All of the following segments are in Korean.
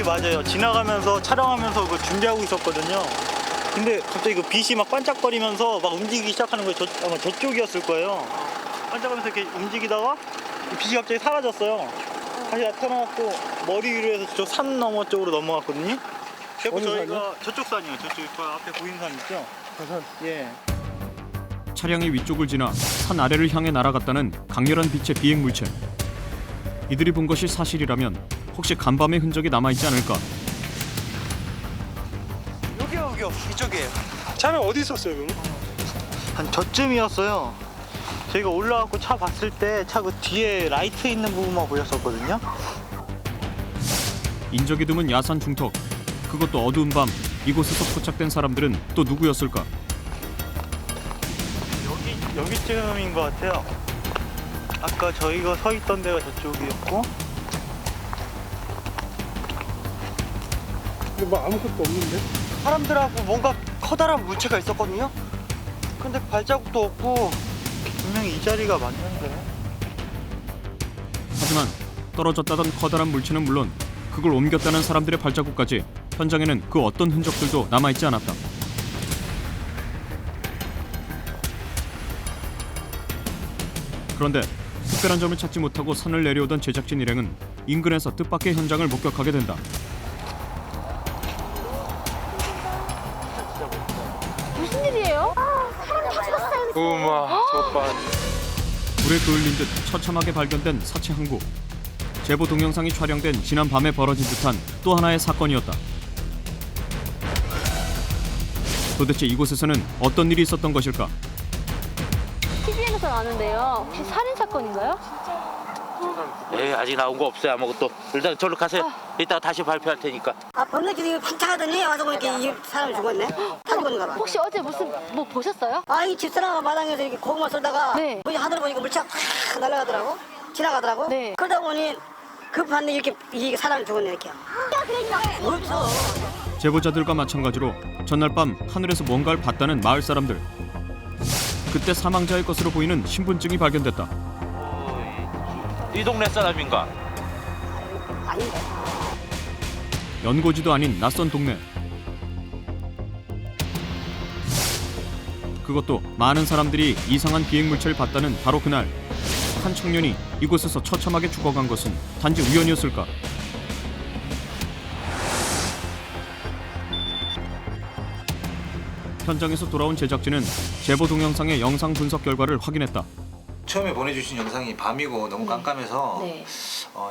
여기 맞아요. 지나가면서 촬영하면서 그 준비하고 있었거든요. 근데 갑자기 그 빛이 막 반짝거리면서 막 움직이기 시작하는 거예요. 아마 저쪽이었을 거예요. 반짝하면서 이렇게 움직이다가 빛이 갑자기 사라졌어요. 다시 나타나갖고 머리 위로 해서 저 산 너머 쪽으로 넘어갔거든요. 그리고 어느 저희가 산이요? 저쪽 산이요. 저쪽 저 앞에 보이는 산 있죠? 가산. 예. 차량이 위쪽을 지나 산 아래를 향해 날아갔다는 강렬한 빛의 비행 물체. 이들이 본 것이 사실이라면 혹시 간밤의 흔적이 남아있지 않을까? 여기요. 이쪽이에요. 차는 어디 있었어요, 그럼? 한 저쯤이었어요. 저희가 올라가고 차 봤을 때 차 그 뒤에 라이트 있는 부분만 보였었거든요. 인적이 드문 야산 중턱. 그것도 어두운 밤 이곳에서 포착된 사람들은 또 누구였을까? 여기쯤인 것 같아요. 아까 저희가 서 있던 데가 저쪽이었고. 근데 뭐 아무것도 없는데? 사람들하고 뭔가 커다란 물체가 있었거든요. 근데 발자국도 없고. 분명히 이 자리가 맞는데. 하지만 떨어졌다던 커다란 물체는 물론 그걸 옮겼다는 사람들의 발자국까지 현장에는 그 어떤 흔적들도 남아있지 않았다. 그런데 특별한 점을 찾지 못하고 산을 내려오던 제작진 일행은 인근에서 뜻밖의 현장을 목격하게 된다. 무슨 일이에요? 사람 다 죽었어요. 우마, 저봐. 불에 그을린 듯 처참하게 발견된 사체 한 구. 제보 동영상이 촬영된 지난 밤에 벌어진 듯한 또 하나의 사건이었다. 도대체 이곳에서는 어떤 일이 있었던 것일까? TV에서 나는데요. 혹시 살인 사건인가요? 예, 아직 나온 거 없어요 아무것도. 일단 저로 가세요. 이따가 다시 발표할 테니까. 아, 범죄끼리 쿵짝하더니 와서 보니까 이 사람이 죽었네. 타는 건가 봐. 혹시 어제 무슨 뭐 보셨어요? 아, 이 집사람가 마당에서 이렇게 고구마 썰다가 네. 뭐 하늘 보니까 물차가 확 날아가더라고. 지나가더라고. 네. 그러다 보니 급한데 이렇게 이 사람이 죽었네 이렇게. 없어. 제보자들과 마찬가지로 전날 밤 하늘에서 뭔가를 봤다는 마을 사람들. 그때 사망자의 것으로 보이는 신분증이 발견됐다. 이 동네 사람인가? 아닌데. 연고지도 아닌 낯선 동네. 그것도 많은 사람들이 이상한 비행 물체를 봤다는 바로 그날 한 청년이 이곳에서 처참하게 죽어간 것은 단지 우연이었을까? 현장에서 돌아온 제작진은 제보 동영상의 영상 분석 결과를 확인했다. 처음에 보내주신 영상이 밤이고 너무 깜깜해서 네.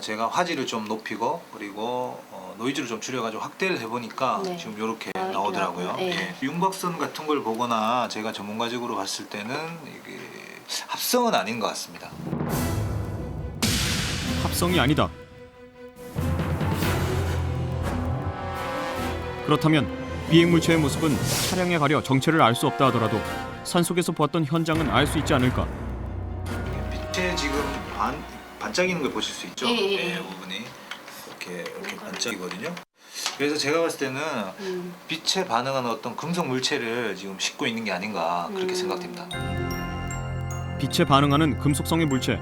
제가 화질을 좀 높이고 그리고 노이즈를 좀 줄여가지고 확대를 해보니까 네. 지금 이렇게 이렇게 나오더라고요. 나오고요. 네. 예. 윤곽선 같은 걸 보거나 제가 전문가적으로 봤을 때는 이게 합성은 아닌 것 같습니다. 합성이 아니다. 그렇다면 비행물체의 모습은 차량에 가려 정체를 알 수 없다 하더라도 산속에서 보았던 현장은 알 수 있지 않을까? 빛에 지금 반짝이는 걸 보실 수 있죠? 예, 예, 예. 네, 부분이 이렇게 반짝이거든요. 그래서 제가 봤을 때는 빛에 반응하는 어떤 금속 물체를 지금 싣고 있는 게 아닌가 그렇게 생각됩니다. 빛에 반응하는 금속성의 물체.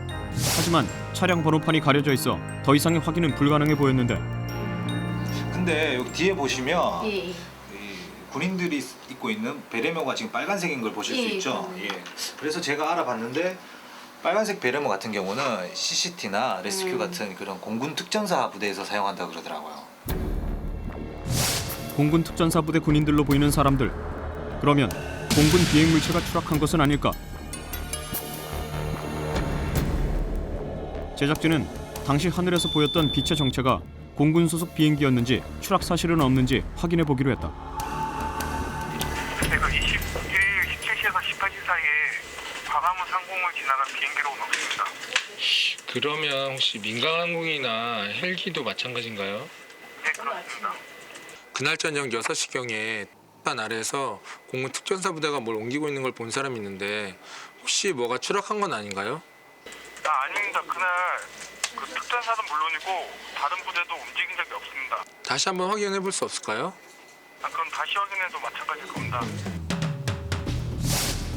하지만 차량 번호판이 가려져 있어 더 이상의 확인은 불가능해 보였는데 근데 여기 뒤에 보시면 예. 이 군인들이 입고 있는 베레모가 지금 빨간색인 걸 보실 수 예, 있죠? 예. 그래서 제가 알아봤는데 빨간색 베레모 같은 경우는 CCT나 레스큐 같은 그런 공군 특전사 부대에서 사용한다 그러더라고요. 공군 특전사 부대 군인들로 보이는 사람들. 그러면 공군 비행 물체가 추락한 것은 아닐까? 제작진은 당시 하늘에서 보였던 빛의 정체가 공군 소속 비행기였는지 추락 사실은 없는지 확인해 보기로 했다. 네, 그 21일 17시에서 18시 사이에 광화문 상공을 지나간 비행기로는 없습니다. 그러면 혹시 민간항공이나 헬기도 마찬가지인가요? 네, 그렇습니다. 그날 저녁 6시경에 산 아래에서 공군 특전사 부대가 뭘 옮기고 있는 걸 본 사람이 있는데 혹시 뭐가 추락한 건 아닌가요? 아닙니다. 그날 그 특전사는 물론이고 다른 부대도 움직인 적이 없습니다. 다시 한번 확인해 볼 수 없을까요? 그럼 다시 확인해도 마찬가지일 겁니다.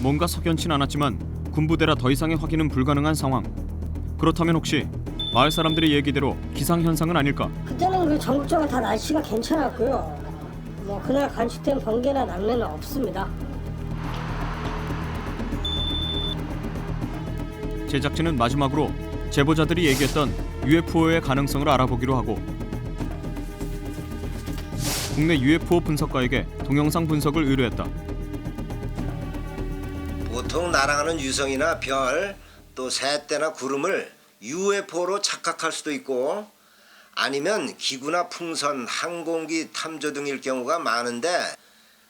뭔가 석연치 않았지만 군부대라 더 이상의 확인은 불가능한 상황. 그렇다면 혹시 마을 사람들의 얘기대로 기상 현상은 아닐까? 그때는 그 전국적으로 다 날씨가 괜찮았고요. 뭐 그날 관측된 번개나 낙뢰는 없습니다. 제작진은 마지막으로 제보자들이 얘기했던 UFO의 가능성을 알아보기로 하고 국내 UFO 분석가에게 동영상 분석을 의뢰했다. 보통 날아가는 유성이나 별, 또 새떼나 구름을 UFO로 착각할 수도 있고 아니면 기구나 풍선, 항공기 탐조 등일 경우가 많은데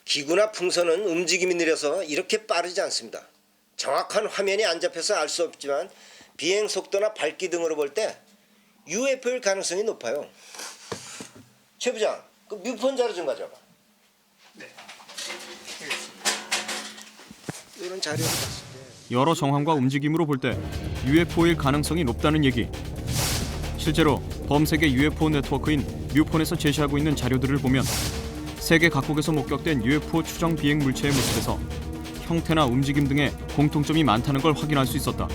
기구나 풍선은 움직임이 느려서 이렇게 빠르지 않습니다. 정확한 화면이 안 잡혀서 알 수 없지만 비행 속도나 밝기 등으로 볼 때 UFO일 가능성이 높아요. 최 부장, 그 뮤폰 자료 좀 가져와봐. 네. 이런 자료를 봤을 때 여러 정황과 움직임으로 볼 때 UFO일 가능성이 높다는 얘기. 실제로 범세계 UFO 네트워크인 뮤폰에서 제시하고 있는 자료들을 보면 세계 각국에서 목격된 UFO 추정 비행 물체의 모습에서 형태나 움직임 등의 공통점이 많다는 걸 확인할 수 있었다.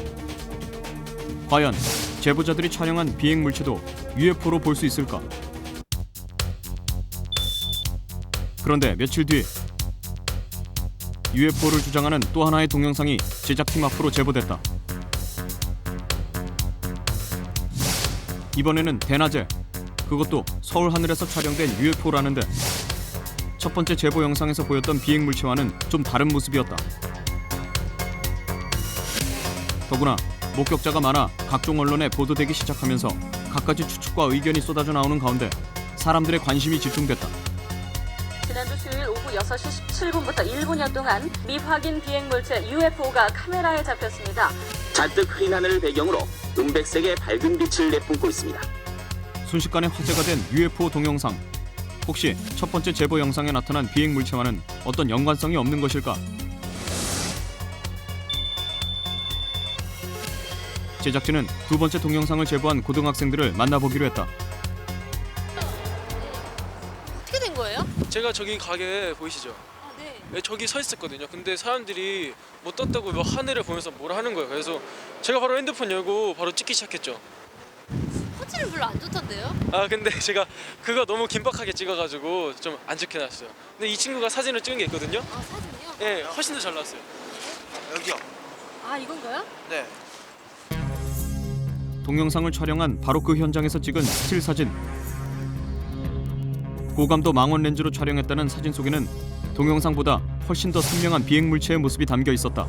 과연 제보자들이 촬영한 비행 물체도 UFO로 볼 수 있을까? 그런데 며칠 뒤 UFO를 주장하는 또 하나의 동영상이 제작팀 앞으로 제보됐다. 이번에는 대낮에, 그것도 서울 하늘에서 촬영된 UFO라는데 첫 번째 제보 영상에서 보였던 비행 물체와는 좀 다른 모습이었다. 더구나 목격자가 많아 각종 언론에 보도되기 시작하면서 갖가지 추측과 의견이 쏟아져 나오는 가운데 사람들의 관심이 집중됐다. 지난주 수요일 오후 6시 17분부터 1분여 동안 미확인 비행물체 UFO가 카메라에 잡혔습니다. 잔뜩 흐린 하늘을 배경으로 은백색의 밝은 빛을 내뿜고 있습니다. 순식간에 화제가 된 UFO 동영상. 혹시 첫 번째 제보 영상에 나타난 비행 물체와는 어떤 연관성이 없는 것일까? 제작진은 두 번째 동영상을 제보한 고등학생들을 만나보기로 했다. 어떻게 된 거예요? 제가 저기 가게 보이시죠? 네, 저기 서 있었거든요. 근데 사람들이 뭐 떴다고 막 하늘을 보면서 뭐라 하는 거예요. 그래서 제가 바로 핸드폰 열고 바로 찍기 시작했죠. 화질은 별로 안 좋던데요? 아 근데 제가 그거 너무 긴박하게 찍어가지고 좀 안 좋게 나왔어요. 근데 이 친구가 사진을 찍은 게 있거든요. 아, 사진이요? 네, 훨씬 더 잘 나왔어요. 여기요. 아, 이건가요? 네. 동영상을 촬영한 바로 그 현장에서 찍은 스틸 사진. 고감도 망원 렌즈로 촬영했다는 사진 속에는 동영상보다 훨씬 더 선명한 비행 물체의 모습이 담겨 있었다.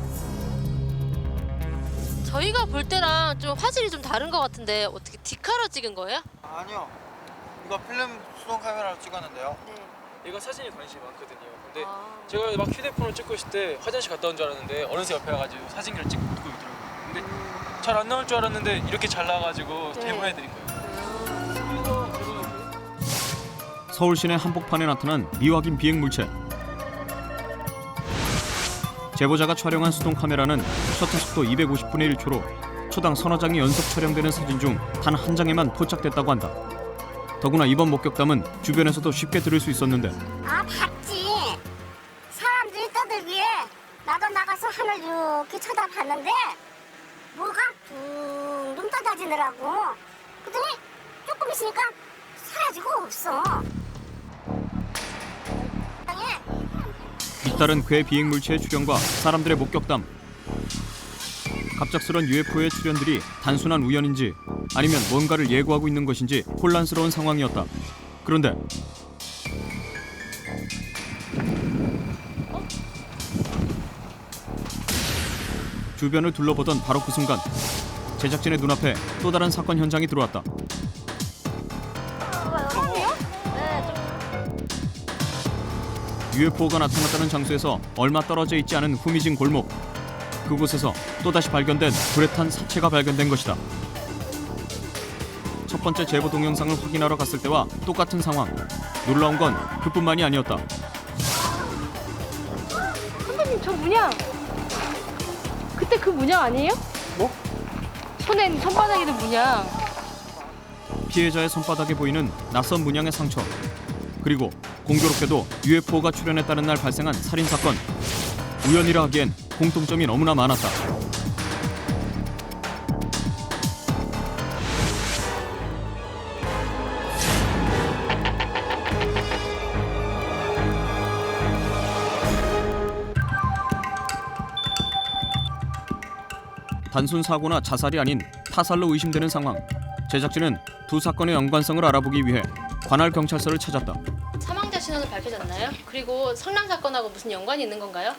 저희가 볼 때랑 좀 화질이 좀 다른 것 같은데 어떻게 디카로 찍은 거예요? 아니요. 이거 필름 수동 카메라로 찍었는데요. 네. 얘가 사진에 관심이 많거든요. 근데 제가 막 휴대폰을 찍고 있을 때 화장실 갔다 온 줄 알았는데 어느새 옆에 와가지고 사진기를 찍고 있더라고요. 근데 잘 안 나올 줄 알았는데 이렇게 잘 나와가지고 제보해드린 거예요. 서울 시내 한복판에 나타난 미확인 비행 물체. 제보자가 촬영한 수동 카메라는 셔터 속도 250분의 1초로 초당 서너 장이 연속 촬영되는 사진 중 단 한 장에만 포착됐다고 한다. 더구나 이번 목격담은 주변에서도 쉽게 들을 수 있었는데 아, 봤지. 사람들이 떠들기에 나도 나가서 하늘 이렇게 쳐다봤는데 뭐가 둥둥 떠다지더라고. 그랬더니 조금 있으니까 사라지고 없어. 잇따른 괴 비행 물체의 출현과 사람들의 목격담. 갑작스런 UFO의 출현들이 단순한 우연인지 아니면 뭔가를 예고하고 있는 것인지 혼란스러운 상황이었다. 그런데 주변을 둘러보던 바로 그 순간 제작진의 눈앞에 또 다른 사건 현장이 들어왔다. UFO가 나타났다는 장소에서 얼마 떨어져 있지 않은 후미진 골목. 그곳에서 또다시 발견된 불에 탄 사체가 발견된 것이다. 첫 번째 제보 동영상을 확인하러 갔을 때와 똑같은 상황. 놀라운 건 그뿐만이 아니었다. 선배님, 저 문양. 그때 그 문양 아니에요? 뭐? 손바닥에 있는 문양. 피해자의 손바닥에 보이는 낯선 문양의 상처. 그리고 공교롭게도 UFO가 출현했다는 날 발생한 살인사건. 우연이라 하기엔 공통점이 너무나 많았다. 단순 사고나 자살이 아닌 타살로 의심되는 상황. 제작진은 두 사건의 연관성을 알아보기 위해 관할 경찰서를 찾았다. 사망자 신원은 밝혀졌나요? 그리고 성남 사건하고 무슨 연관이 있는 건가요?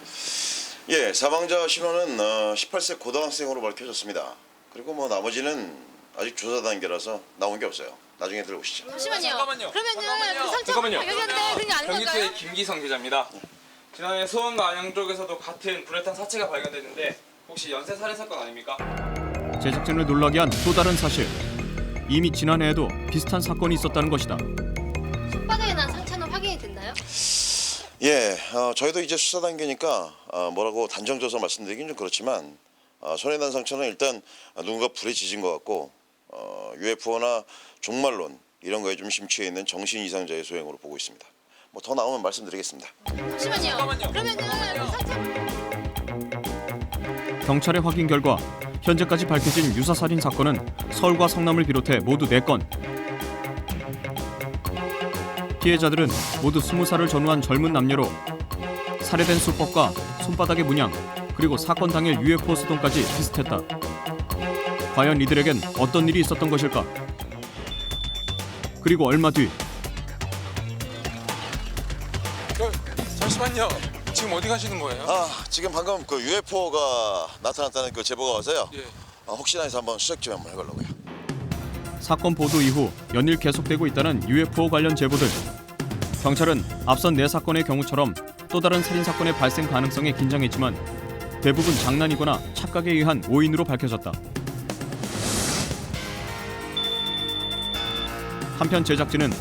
예, 사망자 신원은 18세 고등학생으로 밝혀졌습니다. 그리고 뭐 나머지는 아직 조사 단계라서 나온 게 없어요. 나중에 들어보시죠. 잠깐만요. 그러면은 그 상처가 잠깐만요. 발견됐는데 그게 아닌 건가요? 경기도의 김기성 기자입니다. 지난해 수원과 안양 쪽에서도 같은 불에 탄 사체가 발견됐는데 혹시 연쇄 살인 사건 아닙니까? 제작진을 놀라게 한 또 다른 사실. 이미 지난해에도 비슷한 사건이 있었다는 것이다. 손바닥에 난 상처는 확인이 됐나요? 예, 저희도 이제 수사 단계니까 뭐라고 단정져서 말씀드리긴 좀 그렇지만 손에 난 상처는 일단 누군가 불에 지진 것 같고 UFO나 종말론 이런 거에 좀 심취해 있는 정신 이상자의 소행으로 보고 있습니다. 뭐 더 나오면 말씀드리겠습니다. 잠시만요. 그러면은 그 상처... 경찰의 확인 결과 현재까지 밝혀진 유사 살인 사건은 서울과 성남을 비롯해 모두 4건. 피해자들은 모두 20살을 전후한 젊은 남녀로 살해된 수법과 손바닥의 문양 그리고 사건 당일 UFO 수동까지 비슷했다. 과연 이들에겐 어떤 일이 있었던 것일까? 그리고 얼마 뒤 잠시만요. 지금 어디 가시는 거예요? 지금 방금 그 UFO가 나타났다는 그 제보가 와서요. 예. 혹시나 해서 한번 수색 좀 한번 해보려고요. 사건 보도 이후 연일 계속되고 있다는 UFO 관련 제보들. 경찰은 앞선 4사건의 경우처럼 또 다른 살인 사건의 발생 가능성에 긴장했지만 대부분 장난이거나 착각에 의한 오인으로 밝혀졌다. 한편 제작진은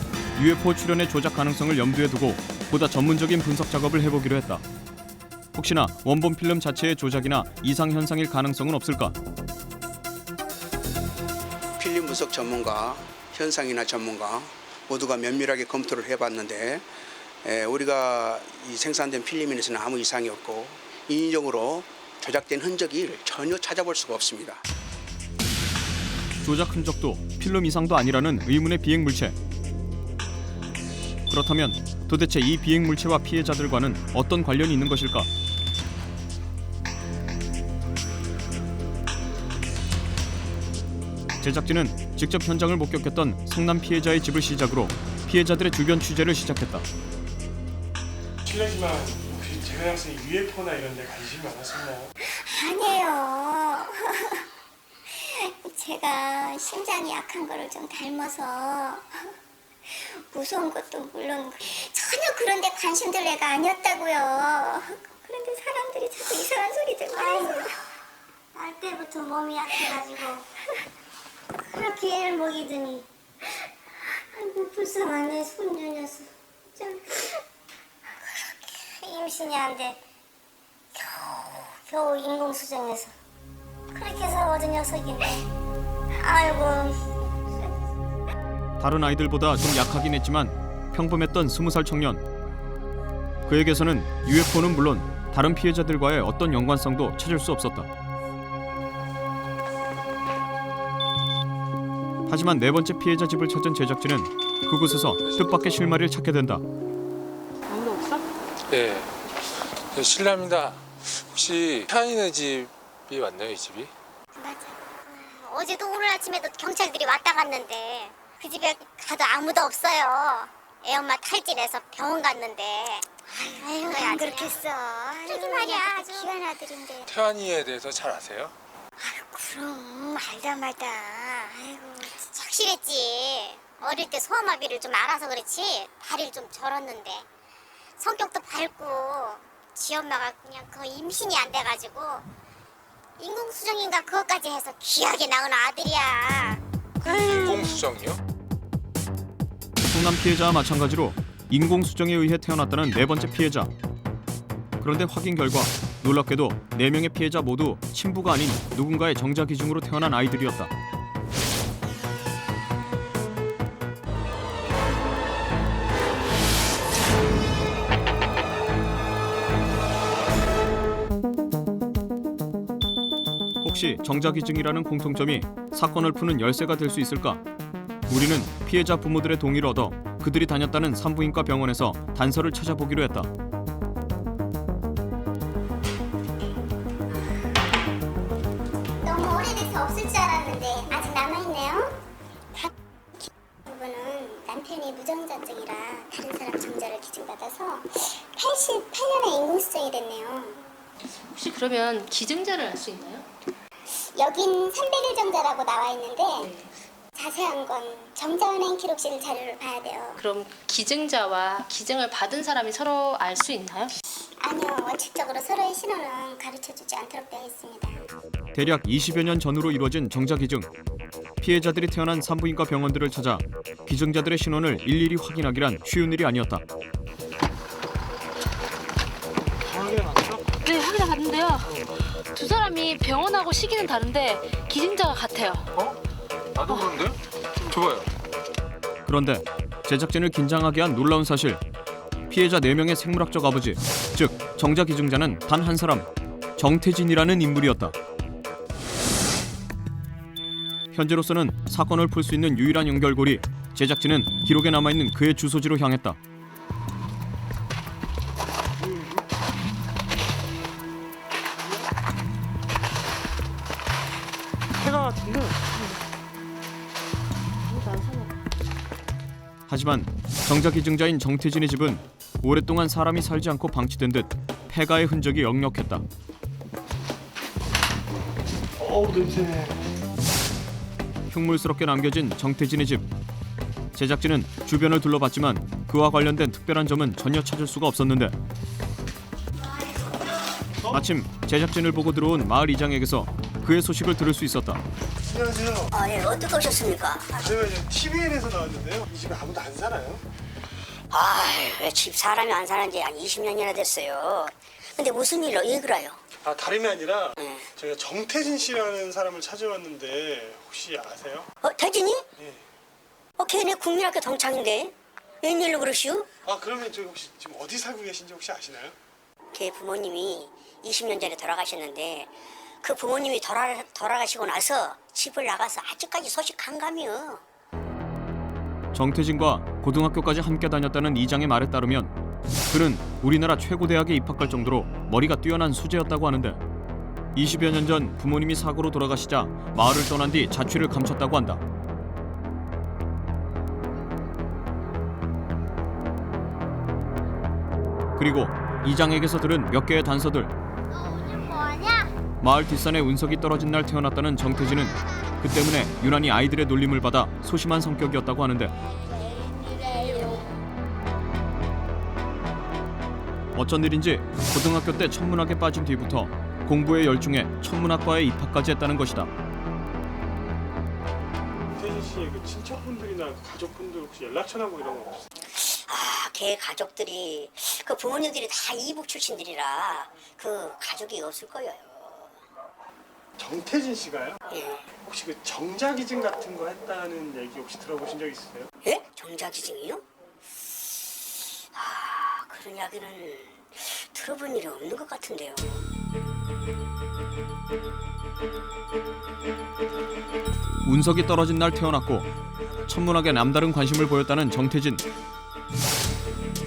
UFO 출현의 조작 가능성을 염두에 두고 보다 전문적인 분석 작업을 해보기로 했다. 혹시나 원본 필름 자체의 조작이나 이상 현상일 가능성은 없을까? 필름 분석 전문가, 현상이나 전문가 모두가 면밀하게 검토를 해봤는데 우리가 이 생산된 필름에서는 아무 이상이 없고 인위적으로 조작된 흔적을 전혀 찾아볼 수가 없습니다. 조작 흔적도 필름 이상도 아니라는 의문의 비행물체. 그렇다면 도대체 이 비행물체와 피해자들과는 어떤 관련이 있는 것일까? 제작진은 직접 현장을 목격했던 성남 피해자의 집을 시작으로 피해자들의 주변 취재를 시작했다. 실례지만 혹시 재현 학생이 UFO나 이런 데 관심이 많았었나요? 아니에요. 제가 심장이 약한 거를 좀 닮아서 무서운 것도 물론 전혀 그런 데 관심 들 애가 아니었다고요. 그런데 사람들이 자꾸 이상한 소리들 말해서 날 때부터 몸이 약해가지고 그렇게 애를 먹이더니 아이고 불쌍한 내 손녀 녀석 좀 그렇게 임신이 안 돼 겨우 인공수정해서 그렇게 해서 얻은 녀석인데 아이고. 다른 아이들보다 좀 약하긴 했지만 평범했던 20살 청년. 그에게서는 UFO는 물론 다른 피해자들과의 어떤 연관성도 찾을 수 없었다. 하지만 4번째 피해자 집을 찾은 제작진은 그곳에서 뜻밖의 실마리를 찾게 된다. 아무도 없어? 네. 실례합니다. 혹시 태안이네 집이 맞나요, 이 집이? 맞아. 어제도 오늘 아침에도 경찰들이 왔다 갔는데 그 집에 가도 아무도 없어요. 애 엄마 탈진해서 병원 갔는데. 아유, 안 그렇겠어. 저기 말이야, 아주 귀한 아들인데. 태안이에 대해서 잘 아세요? 그럼 알다 말다. 아이고, 착실했지. 어릴 때 소아마비를 좀 알아서 그렇지 다리를 좀 절었는데 성격도 밝고 지 엄마가 그냥 그 임신이 안 돼가지고 인공수정인가 그것까지 해서 귀하게 낳은 아들이야. 인공수정이요? 성남 피해자와 마찬가지로 인공수정에 의해 태어났다는 4번째 피해자. 그런데 확인 결과 놀랍게도 4명의 피해자 모두 친부가 아닌 누군가의 정자기증으로 태어난 아이들이었다. 혹시 정자기증이라는 공통점이 사건을 푸는 열쇠가 될 수 있을까? 우리는 피해자 부모들의 동의를 얻어 그들이 다녔다는 산부인과 병원에서 단서를 찾아보기로 했다. 너무 나이 무정자증이라 다른 사람 정자를 기증받아서 88년에 인공수정이 됐네요. 혹시 그러면 기증자를 알 수 있나요? 여긴 300일 정자라고 나와 있는데 자세한 건 정자은행 기록실 자료를 봐야 돼요. 그럼 기증자와 기증을 받은 사람이 서로 알 수 있나요? 아니요, 원칙적으로 서로의 신원은 가르쳐주지 않도록 되어 있습니다. 대략 20여 년 전후로 이루어진 정자 기증. 피해자들이 태어난 산부인과 병원들을 찾아 기증자들의 신원을 일일이 확인하기란 쉬운 일이 아니었다. 네, 확인해 봤는데요. 두 사람이 병원하고 시기는 다른데 기증자가 같아요. 나도 그런데? 줘봐요. 그런데 제작진을 긴장하게 한 놀라운 사실. 피해자 4명의 생물학적 아버지, 즉 정자 기증자는 단 한 사람, 정태진이라는 인물이었다. 현재로서는 사건을 풀 수 있는 유일한 연결고리, 제작진은 기록에 남아있는 그의 주소지로 향했다. 해가 같은데. 하지만 정자 기증자인 정태진의 집은 오랫동안 사람이 살지 않고 방치된 듯 폐가의 흔적이 역력했다. 어우 냄새. 흉물스럽게 남겨진 정태진의 집. 제작진은 주변을 둘러봤지만 그와 관련된 특별한 점은 전혀 찾을 수가 없었는데 마침 제작진을 보고 들어온 마을 이장에게서 그의 소식을 들을 수 있었다. 안녕하세요. 아, 예, 어떻게 오셨습니까? 저희가 이제 TVN에서 나왔는데요. 이 집에 아무도 안 살아요? 아, 왜 집 사람이 안 사는 지 한 20년이나 됐어요. 근데 무슨 일로 왜 그래요? 아, 다름이 아니라 저희가 정태진 씨라는 사람을 찾아왔는데 혹시 아세요? 태진이? 예. 걔네 국민학교 동창인데 웬일로 그러시오? 아, 그러면 저희 혹시 지금 어디 살고 계신지 혹시 아시나요? 걔 부모님이 20년 전에 돌아가셨는데 그 부모님이 돌아가시고 나서 집을 나가서 아직까지 소식 한감이요. 정태진과 고등학교까지 함께 다녔다는 이장의 말에 따르면 그는 우리나라 최고 대학에 입학할 정도로 머리가 뛰어난 수재였다고 하는데 20여 년 전 부모님이 사고로 돌아가시자 마을을 떠난 뒤 자취를 감췄다고 한다. 그리고 이장에게서 들은 몇 개의 단서들. 마을 뒷산에 운석이 떨어진 날 태어났다는 정태진은 그 때문에 유난히 아이들의 놀림을 받아 소심한 성격이었다고 하는데 어쩐 일인지 고등학교 때 천문학에 빠진 뒤부터 공부에 열중해 천문학과에 입학까지 했다는 것이다. 태진 씨의 그 친척분들이나 그 가족분들 혹시 연락처나 뭐 이런 거 없어요? 걔 가족들이 그 부모님들이 다 이북 출신들이라 그 가족이 없을 거예요. 정태진 씨가요? 예. 혹시 그 정자 기증 같은 거 했다는 얘기 혹시 들어보신 적 있으세요? 예? 정자 기증이요? 그런 이야기는 들어본 일이 없는 것 같은데요. 운석이 떨어진 날 태어났고 천문학에 남다른 관심을 보였다는 정태진.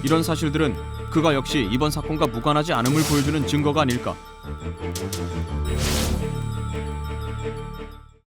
이런 사실들은 그가 역시 이번 사건과 무관하지 않음을 보여주는 증거가 아닐까.